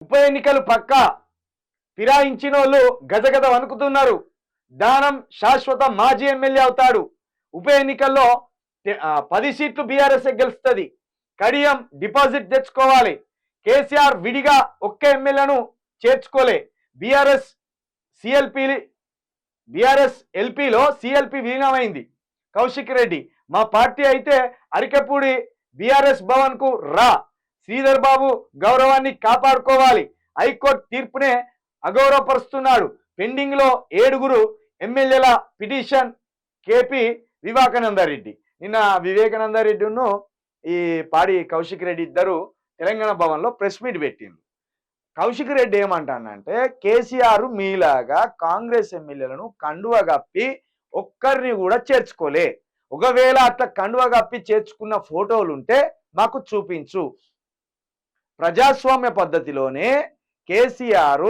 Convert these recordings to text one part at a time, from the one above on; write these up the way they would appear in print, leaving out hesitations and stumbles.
ఉప ఎన్నికలు పక్కా ఫిరాయించిన వాళ్ళు గజగజ వణుకుతున్నారు. దానం శాశ్వత మాజీ ఎమ్మెల్యే అవుతాడు. ఉప ఎన్నికల్లో 10 సీట్లు బీఆర్ఎస్ గెలుస్తుంది. కడియం డిపాజిట్ తెచ్చుకోవాలి. కేసీఆర్ విడిగా ఒక్క ఎమ్మెల్యేను చేర్చుకోలే. బీఆర్ఎస్ ఎల్పీలో సిఎల్పి విలీనమైంది. కౌశిక్ రెడ్డి మా పార్టీ అయితే అరికపూడి బీఆర్ఎస్ భవన్ కు రా. శ్రీధర్ బాబు గౌరవాన్ని కాపాడుకోవాలి. హైకోర్టు తీర్పునే అగౌరవపరుస్తున్నాడు. పెండింగ్ లో 7 ఎమ్మెల్యేల పిటిషన్ కేపీ వివేకానందరెడ్డి. నిన్న వివేకానందరెడ్డిను ఈ పాడి కౌశిక్ రెడ్డి ఇద్దరు తెలంగాణ భవన్ లో ప్రెస్ మీట్ పెట్టిండ్రు. కౌశిక్ రెడ్డి ఏమంటానంటే కేసీఆర్ మీలాగా కాంగ్రెస్ ఎమ్మెల్యేలను కండువ కప్పి ఒక్కరిని కూడా చేర్చుకోలే. ఒకవేళ అట్లా కండువ కప్పి చేర్చుకున్న ఫోటోలు ఉంటే మాకు చూపించు. ప్రజాస్వామ్య పద్ధతిలోనే కేసీఆర్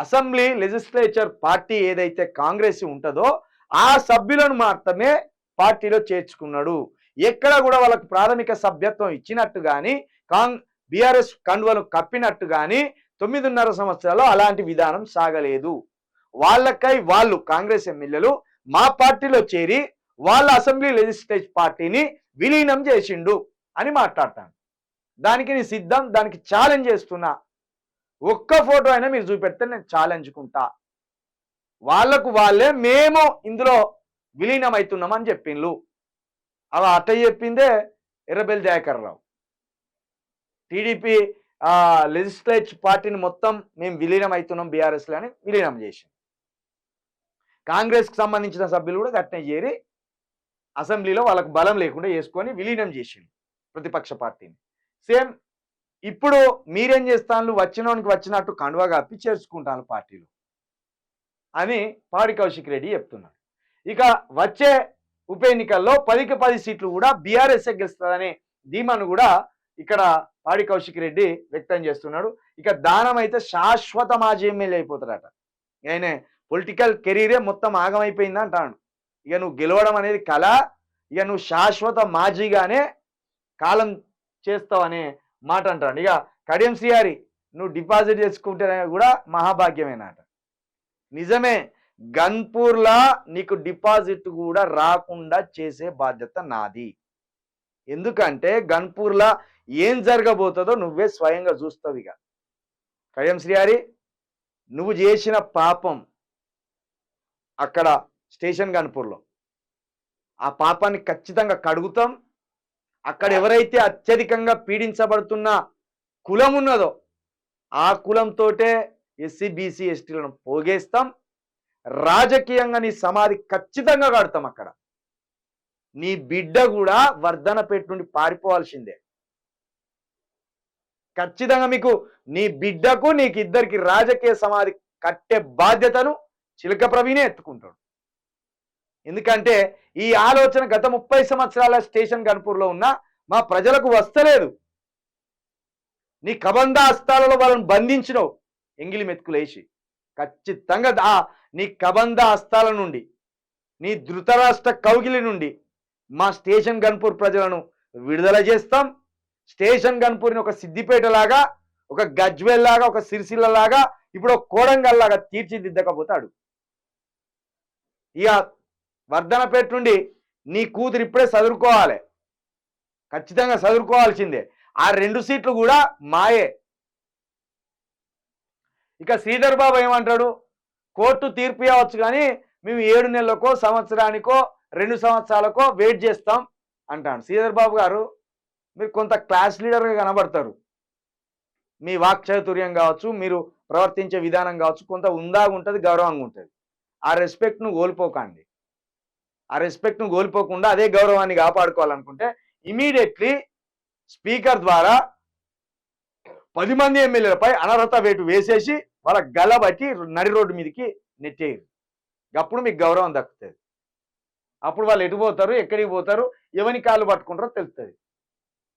అసెంబ్లీ లెజిస్లేచర్ పార్టీ ఏదైతే కాంగ్రెస్ ఉంటుందో ఆ సభ్యులను మాత్రమే పార్టీలో చేర్చుకున్నాడు. ఎక్కడ కూడా వాళ్ళకు ప్రాథమిక సభ్యత్వం ఇచ్చినట్టు కానీ బీఆర్ఎస్ కండువలు కప్పినట్టు కానీ 9.5 సంవత్సరాలు అలాంటి విధానం సాగలేదు. వాళ్ళకై వాళ్ళు కాంగ్రెస్ ఎమ్మెల్యేలు మా పార్టీలో చేరి వాళ్ళ అసెంబ్లీ లెజిస్లేటివ్ పార్టీని విలీనం చేసిండు అని మాట్లాడతాను. దానికి నేను సిద్ధం, దానికి ఛాలెంజ్ చేస్తున్నా. ఒక్క ఫోటో అయినా మీరు చూపెడితే నేను ఛాలెంజ్కుంటా. వాళ్ళకు వాళ్ళే మేము ఇందులో విలీనం అవుతున్నామని చెప్పిండ్రు. అవి అట్ట చెప్పిందే ఎర్రబెల్లి దయాకర్ రావు. టీడీపీ లెజిస్లేటివ్ పార్టీని మొత్తం మేము విలీనం అవుతున్నాం బీఆర్ఎస్లో అని విలీనం చేసింది. కాంగ్రెస్కి సంబంధించిన సభ్యులు కూడా గట్నే చేరి అసెంబ్లీలో వాళ్ళకు బలం లేకుండా చేసుకొని విలీనం చేసిండు ప్రతిపక్ష పార్టీని. సేమ్ ఇప్పుడు మీరేం చేస్తాను, వచ్చినోనికి వచ్చినట్టు కండువా కప్పి చేర్చుకుంటాను పార్టీలో అని పాడి కౌశిక్ రెడ్డి చెప్తున్నాడు. ఇక వచ్చే ఉప ఎన్నికల్లో 10కి 10 సీట్లు కూడా బీఆర్ఎస్ఏ గెలుస్తుందనే ధీమాను కూడా ఇక్కడ పాడి కౌశిక్ రెడ్డి వ్యక్తం చేస్తున్నాడు. ఇక దానం అయితే శాశ్వత మాజీ ఎమ్మెల్యే అయిపోతాడట. ఆయన పొలిటికల్ కెరీరే మొత్తం ఆగమైపోయింది అంటాడు. ఇక నువ్వు గెలవడం అనేది కళ, ఇక నువ్వు శాశ్వత మాజీగానే కాలం చేస్తావనే మాట అంటాడు. ఇక కడియం శ్రీహరి నువ్వు డిపాజిట్ చేసుకుంటే కూడా మహాభాగ్యమేనట. నిజమే, గన్పూర్లా నీకు డిపాజిట్ కూడా రాకుండా చేసే బాధ్యత నాది. ఎందుకంటే గన్పూర్లా ఏం జరగబోతుందో నువ్వే స్వయంగా చూస్తావు. ఇక కడియం శ్రీహరి నువ్వు చేసిన పాపం అక్కడ స్టేషన్ గన్పూర్లో ఆ పాపాన్ని ఖచ్చితంగా కడుగుతాం. అక్కడ ఎవరైతే అత్యధికంగా పీడించబడుతున్న కులం ఉన్నదో ఆ కులంతోటే ఎస్సీ బీసీ ఎస్టీలను పోగేస్తాం. రాజకీయంగా నీ సమాధి ఖచ్చితంగా కడతాం. అక్కడ నీ బిడ్డ కూడా వర్ధనపేట నుండి పారిపోవాల్సిందే. ఖచ్చితంగా మీకు నీ బిడ్డకు నీకు ఇద్దరికి రాజకీయ సమాధి కట్టే బాధ్యతను చిలక ప్రవీణే ఎత్తుకుంటాడు. ఎందుకంటే ఈ ఆలోచన గత 30 సంవత్సరాల స్టేషన్ గన్పూర్లో ఉన్న మా ప్రజలకు వస్తలేదు. నీ కబంధ హస్తాలలో వాళ్ళని బంధించినవు ఎంగిలి మెతుకులేసి. ఖచ్చితంగా నీ కబంధ హస్తాల నుండి, నీ ధృతరాష్ట్ర కౌగిలి నుండి మా స్టేషన్ గన్పూర్ ప్రజలను విడుదల చేస్తాం. స్టేషన్ గన్పూర్ని ఒక సిద్దిపేట లాగా, ఒక గజ్వేల్ లాగా, ఒక సిరిసిల్ల లాగా, ఇప్పుడు ఒక కోడంగల్ లాగా తీర్చిదిద్దకపోతాడు. ఇక వర్ధనపేట నుండి నీ కూతురు ఇప్పుడే చదువుకోవాలి, ఖచ్చితంగా చదువుకోవాల్సిందే. ఆ 2 సీట్లు కూడా మాయే. ఇక శ్రీధర్ బాబు ఏమంటాడు, కోర్టు తీర్పు ఇవ్వచ్చు కానీ మేము 7 నెలలకో సంవత్సరానికో 2 సంవత్సరాలకో వెయిట్ చేస్తాం అంటాడు. శ్రీధర్ బాబు గారు మీరు కొంత క్లాస్ లీడర్గా కనబడతారు. మీ వాక్చాతుర్యం కావచ్చు, మీరు ప్రవర్తించే విధానం కావచ్చు, కొంత ఉందాగా ఉంటుంది, గౌరవంగా ఉంటుంది. ఆ రెస్పెక్ట్ను కోల్పోకండి. ఆ రెస్పెక్ట్ను కోల్పోకుండా అదే గౌరవాన్ని కాపాడుకోవాలనుకుంటే ఇమీడియట్లీ స్పీకర్ ద్వారా 10 మంది ఎమ్మెల్యేలపై అనర్హత వేటు వేసేసి వాళ్ళ గలబట్టి నడి రోడ్డు మీదకి నెట్టేయరు. అప్పుడు మీకు గౌరవం దక్కుతుంది. అప్పుడు వాళ్ళు ఎటు పోతారు, ఎక్కడికి పోతారు, ఎవరి కాళ్ళు పట్టుకుంటారో తెలుస్తుంది.